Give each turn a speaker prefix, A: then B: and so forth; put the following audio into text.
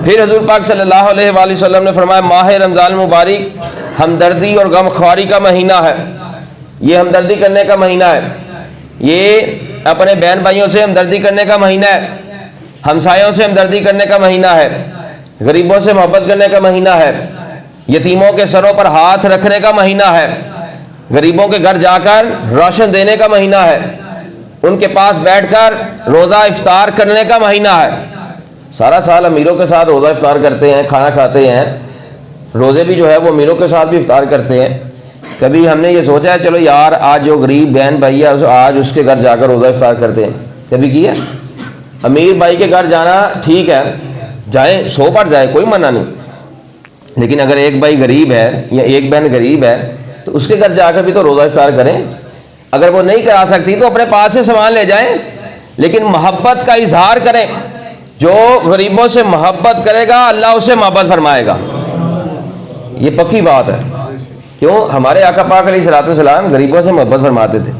A: پھر حضور پاک صلی اللہ علیہ وآلہ وسلم نے فرمایا ماہ رمضان مبارک ہمدردی اور غم خواری کا مہینہ ہے، یہ ہمدردی کرنے کا مہینہ ہے، یہ اپنے بہن بھائیوں سے ہمدردی کرنے کا مہینہ ہے، ہمسایوں سے ہمدردی کرنے کا مہینہ ہے، غریبوں سے محبت کرنے کا مہینہ ہے، یتیموں کے سروں پر ہاتھ رکھنے کا مہینہ ہے، غریبوں کے گھر جا کر روشن دینے کا مہینہ ہے، ان کے پاس بیٹھ کر روزہ افطار کرنے کا مہینہ ہے۔ سارا سال امیروں کے ساتھ روزہ افطار کرتے ہیں، کھانا کھاتے ہیں، روزے بھی جو ہے وہ امیروں کے ساتھ بھی افطار کرتے ہیں۔ کبھی ہم نے یہ سوچا ہے چلو یار آج جو غریب بہن بھائی ہے آج اس کے گھر جا کر روزہ افطار کرتے ہیں؟ کبھی کیا؟ امیر بھائی کے گھر جانا ٹھیک ہے، جائیں 100 بار جائیں، کوئی منع نہیں، لیکن اگر ایک بھائی غریب ہے یا ایک بہن غریب ہے تو اس کے گھر جا کر بھی تو روزہ افطار کریں۔ اگر وہ نہیں کرا سکتی تو اپنے پاس سے سامان لے جائیں، لیکن محبت کا اظہار کریں۔ جو غریبوں سے محبت کرے گا اللہ اسے محبت فرمائے گا، یہ پکی بات ہے۔ کیوں؟ ہمارے آقا پاک علیہ الصلوۃ والسلام غریبوں سے محبت فرماتے تھے۔